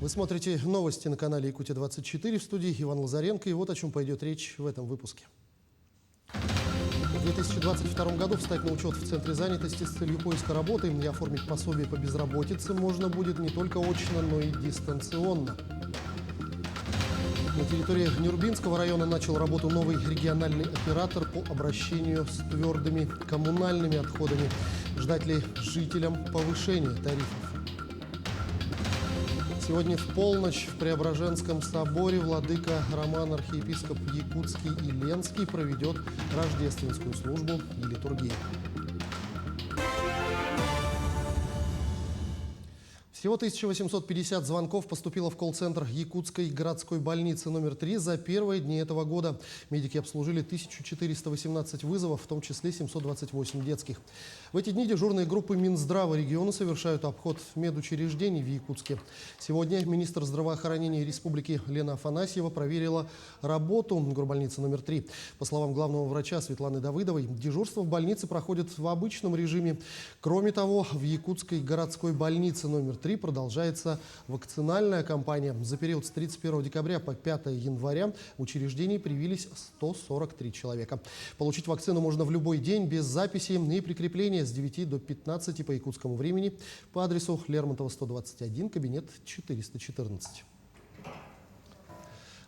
Вы смотрите новости на канале Якутия-24, в студии Иван Лазаренко. И вот о чем пойдет речь в этом выпуске. В 2022 году встать на учет в Центре занятости с целью поиска работы и оформить пособие по безработице можно будет не только очно, но и дистанционно. На территории Нюрбинского района начал работу новый региональный оператор по обращению с твердыми коммунальными отходами. Ждать ли жителям повышения тарифов? Сегодня в полночь в Преображенском соборе владыка Роман, архиепископ Якутский и Ленский, проведет рождественскую службу и литургию. Всего 1850 звонков поступило в колл-центр Якутской городской больницы номер 3 за первые дни этого года. Медики обслужили 1418 вызовов, в том числе 728 детских. В эти дни дежурные группы Минздрава региона совершают обход медучреждений в Якутске. Сегодня министр здравоохранения республики Лена Афанасьева проверила работу горбольницы номер 3. По словам главного врача Светланы Давыдовой, дежурство в больнице проходит в обычном режиме. Кроме того, в Якутской городской больнице номер 3 продолжается вакцинальная кампания. За период с 31 декабря по 5 января в учреждении привились 143 человека. Получить вакцину можно в любой день без записи и прикрепления с 9 до 15 по якутскому времени по адресу Лермонтова, 121, кабинет 414.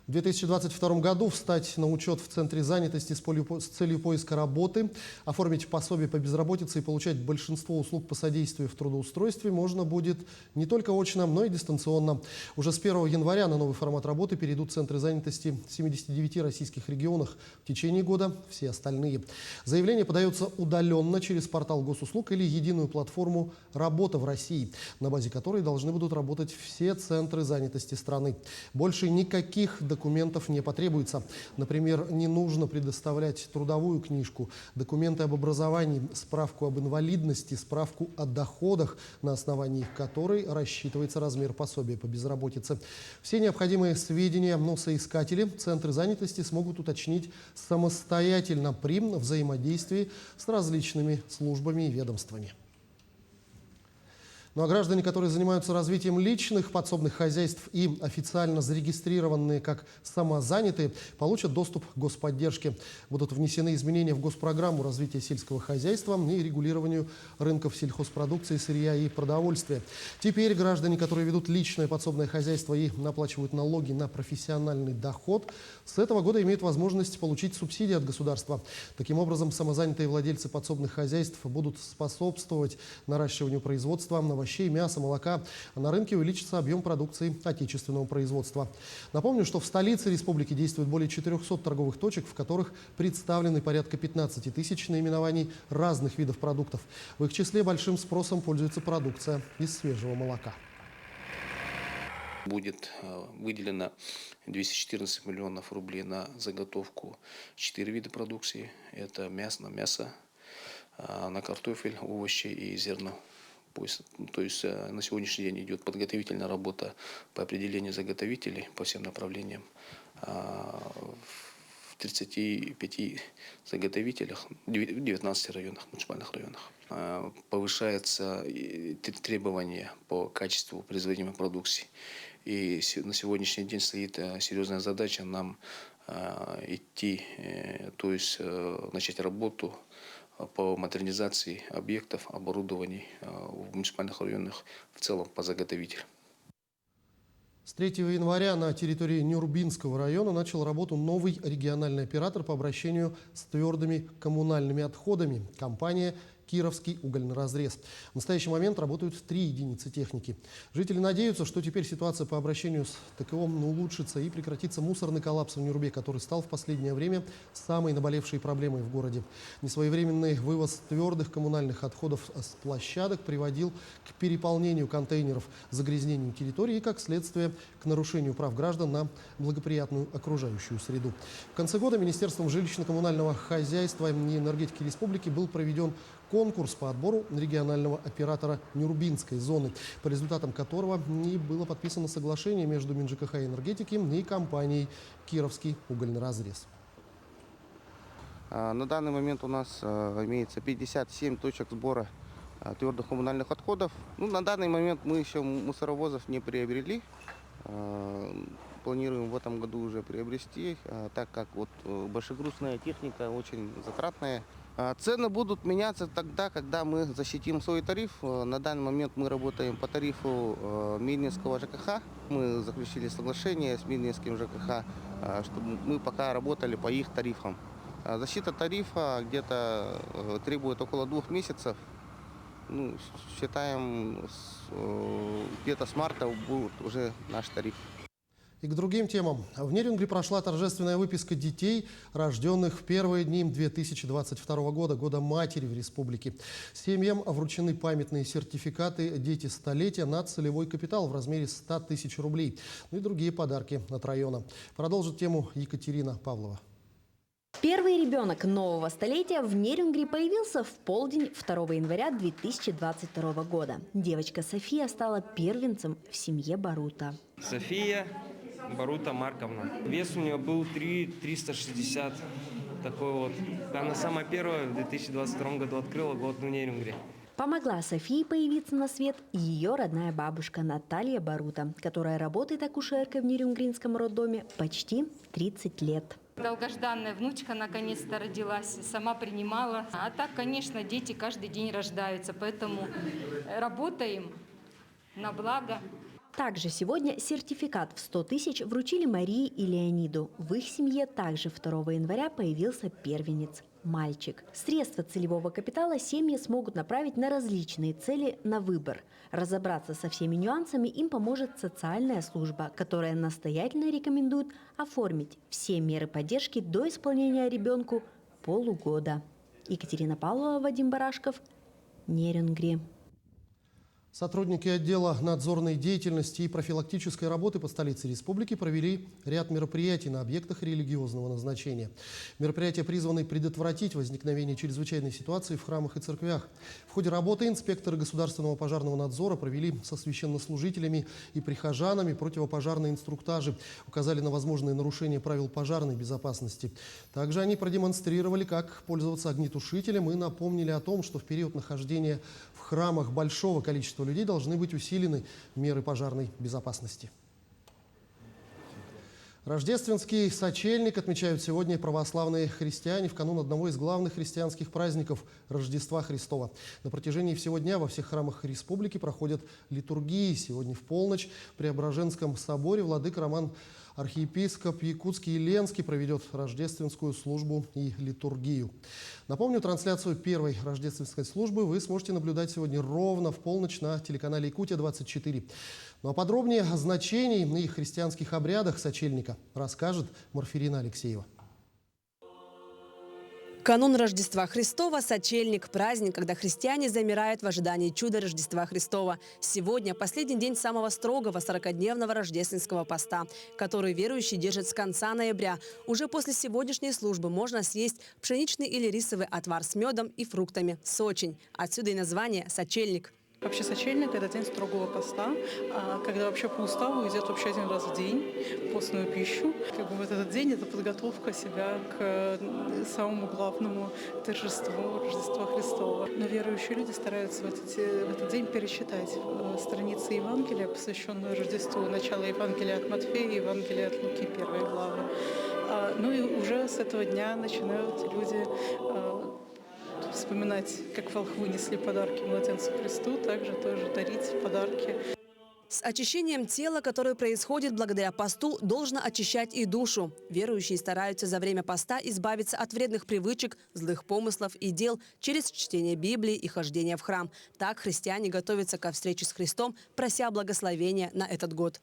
В 2022 году встать на учет в Центре занятости с целью поиска работы, оформить пособие по безработице и получать большинство услуг по содействию в трудоустройстве можно будет не только очно, но и дистанционно. Уже с 1 января на новый формат работы перейдут Центры занятости в 79 российских регионах. В течение года все остальные. Заявление подается удаленно через портал госуслуг или единую платформу «Работа в России», на базе которой должны будут работать все центры занятости страны. Больше никаких документов не потребуется. Например, не нужно предоставлять трудовую книжку, документы об образовании, справку об инвалидности, справку о доходах, на основании которой рассчитывается размер пособия по безработице. Все необходимые сведения соискатели центры занятости смогут уточнить самостоятельно при взаимодействии с различными службами и ведомствами. Ну а граждане, которые занимаются развитием личных подсобных хозяйств и официально зарегистрированные как самозанятые, получат доступ к господдержке. Будут внесены изменения в госпрограмму развития сельского хозяйства и регулированию рынков сельхозпродукции, сырья и продовольствия. Теперь граждане, которые ведут личное подсобное хозяйство и наплачивают налоги на профессиональный доход, с этого года имеют возможность получить субсидии от государства. Таким образом, самозанятые владельцы подсобных хозяйств будут способствовать наращиванию производства овощей, мяса, молока. А на рынке увеличится объем продукции отечественного производства. Напомню, что в столице республики действует более 400 торговых точек, в которых представлены порядка 15 тысяч наименований разных видов продуктов. В их числе большим спросом пользуется продукция из свежего молока. Будет выделено 214 миллионов рублей на заготовку 4 вида продукции. Это мясо, на картофель, овощи и зерно. То есть на сегодняшний день идет подготовительная работа по определению заготовителей по всем направлениям. В 35 заготовителях, в 19 районах, муниципальных районах. Повышаются требования по качеству производимой продукции. И на сегодняшний день стоит серьезная задача нам идти, то есть начать работу по модернизации объектов, оборудований в муниципальных районах в целом по заготовителям. С 3 января на территории Нюрбинского района начал работу новый региональный оператор по обращению с твердыми коммунальными отходами. Компания «Кировский угольный разрез». В настоящий момент работают 3 единицы техники. Жители надеются, что теперь ситуация по обращению с ТКО улучшится и прекратится муссорный коллапс в Нюрбе, который стал в последнее время самой наболевшей проблемой в городе. Несвоевременный вывоз твердых коммунальных отходов с площадок приводил к переполнению контейнеров, загрязнению территории и, как следствие, к нарушению прав граждан на благоприятную окружающую среду. В конце года Министерством жилищно-коммунального хозяйства и энергетики республики был проведен конкурс по отбору регионального оператора Нюрбинской зоны, по результатам которого и было подписано соглашение между МинЖКХ и энергетики и компанией «Кировский угольный разрез». На данный момент у нас имеется 57 точек сбора твердых коммунальных отходов. На данный момент мы еще мусоровозов не приобрели. Планируем в этом году уже приобрести, так как вот большегрузная техника очень затратная. Цены будут меняться тогда, когда мы защитим свой тариф. На данный момент мы работаем по тарифу Минского ЖКХ. Мы заключили соглашение с Минским ЖКХ, чтобы мы пока работали по их тарифам. Защита тарифа где-то требует около 2 месяцев. Ну, считаем, где-то с марта будет уже наш тариф. И к другим темам. В Нерюнгри прошла торжественная выписка детей, рожденных в первые дни 2022 года, года матери в республике. Семьям вручены памятные сертификаты «Дети столетия» на целевой капитал в размере 100 тысяч рублей. Ну и другие подарки от района. Продолжит тему Екатерина Павлова. Первый ребенок нового столетия в Нерюнгри появился в полдень 2 января 2022 года. Девочка София стала первенцем в семье Барута. София Барута Марковна. Вес у нее был 360. Такой вот. Она самая первая в 2022 году открыла год в Нерюнгри. Помогла Софии появиться на свет ее родная бабушка Наталья Барута, которая работает акушеркой в Нерюнгринском роддоме почти 30 лет. Долгожданная внучка наконец-то родилась, сама принимала. А так, конечно, дети каждый день рождаются, поэтому работаем на благо. Также сегодня сертификат в 100 тысяч вручили Марии и Леониду. В их семье также 2 января появился первенец – мальчик. Средства целевого капитала семьи смогут направить на различные цели на выбор. Разобраться со всеми нюансами им поможет социальная служба, которая настоятельно рекомендует оформить все меры поддержки до исполнения ребенку полугода. Екатерина Павлова, Вадим Барашков, Нерюнгри. Сотрудники отдела надзорной деятельности и профилактической работы по столице республики провели ряд мероприятий на объектах религиозного назначения. Мероприятия призваны предотвратить возникновение чрезвычайной ситуации в храмах и церквях. В ходе работы инспекторы государственного пожарного надзора провели со священнослужителями и прихожанами противопожарные инструктажи, указали на возможные нарушения правил пожарной безопасности. Также они продемонстрировали, как пользоваться огнетушителем и напомнили о том, что в период нахождения в храмах большого количества людей должны быть усилены меры пожарной безопасности. Рождественский сочельник отмечают сегодня православные христиане в канун одного из главных христианских праздников – Рождества Христова. На протяжении всего дня во всех храмах республики проходят литургии. Сегодня в полночь в Преображенском соборе владыка Роман архиепископ Якутский и Ленский проведет рождественскую службу и литургию. Напомню, трансляцию первой рождественской службы вы сможете наблюдать сегодня ровно в полночь на телеканале «Якутия-24». Ну а подробнее о значении и христианских обрядах сочельника расскажет Марфирина Алексеева. Канун Рождества Христова – сочельник, праздник, когда христиане замирают в ожидании чуда Рождества Христова. Сегодня последний день самого строгого 40-дневного рождественского поста, который верующие держат с конца ноября. Уже после сегодняшней службы можно съесть пшеничный или рисовый отвар с медом и фруктами – сочень. Отсюда и название «сочельник». Вообще сочельник – это день строгого поста, когда вообще по уставу едят вообще 1 раз в день постную пищу. В этот день это подготовка себя к самому главному торжеству Рождества Христова. Но верующие люди стараются в этот день перечитать страницы Евангелия, посвященные Рождеству, начало Евангелия от Матфея и Евангелия от Луки, 1 главы. Ну и уже с этого дня начинают люди вспоминать, как волхвы несли подарки младенцу Христу, также тоже дарить подарки. С очищением тела, которое происходит благодаря посту, должно очищать и душу. Верующие стараются за время поста избавиться от вредных привычек, злых помыслов и дел через чтение Библии и хождение в храм. Так христиане готовятся ко встрече с Христом, прося благословения на этот год.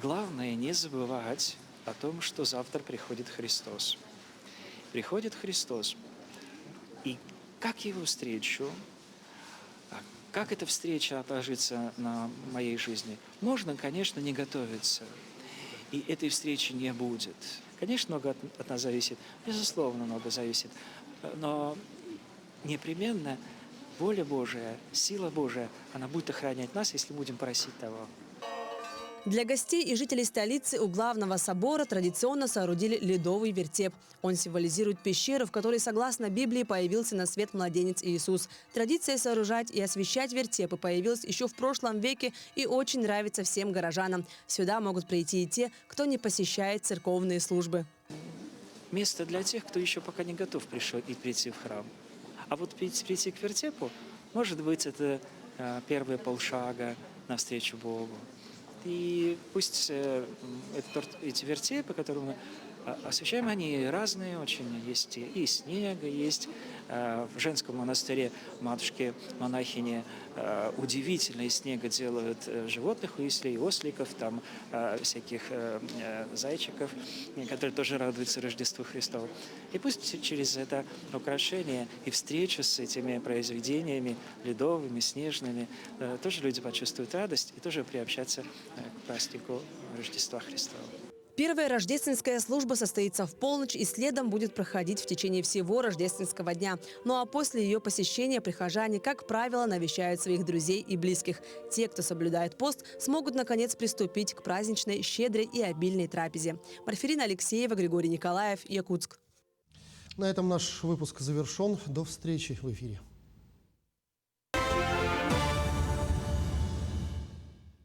Главное не забывать о том, что завтра приходит Христос. Приходит Христос. И как его встречу, как эта встреча отложится на моей жизни? Можно, конечно, не готовиться. И этой встречи не будет. Конечно, много от нас зависит. Безусловно, много зависит. Но непременно воля Божия, сила Божия, она будет охранять нас, если будем просить того. Для гостей и жителей столицы у главного собора традиционно соорудили ледовый вертеп. Он символизирует пещеру, в которой, согласно Библии, появился на свет младенец Иисус. Традиция сооружать и освещать вертепы появилась еще в прошлом веке и очень нравится всем горожанам. Сюда могут прийти и те, кто не посещает церковные службы. Место для тех, кто еще пока не готов прийти в храм. А вот прийти к вертепу, может быть, это первые полшага навстречу Богу. И пусть эти вертепы, которые мы освещаем, они разные очень. Есть и из снега, есть в женском монастыре матушки-монахини удивительно из снега делают животных, и осликов, там всяких зайчиков, которые тоже радуются Рождеству Христову. И пусть через это украшение и встречу с этими произведениями ледовыми, снежными, тоже люди почувствуют радость и тоже приобщаться к празднику Рождества Христова. Первая рождественская служба состоится в полночь и следом будет проходить в течение всего рождественского дня. Ну а после ее посещения прихожане, как правило, навещают своих друзей и близких. Те, кто соблюдает пост, смогут наконец приступить к праздничной, щедрой и обильной трапезе. Марферина Алексеева, Григорий Николаев, Якутск. На этом наш выпуск завершен. До встречи в эфире.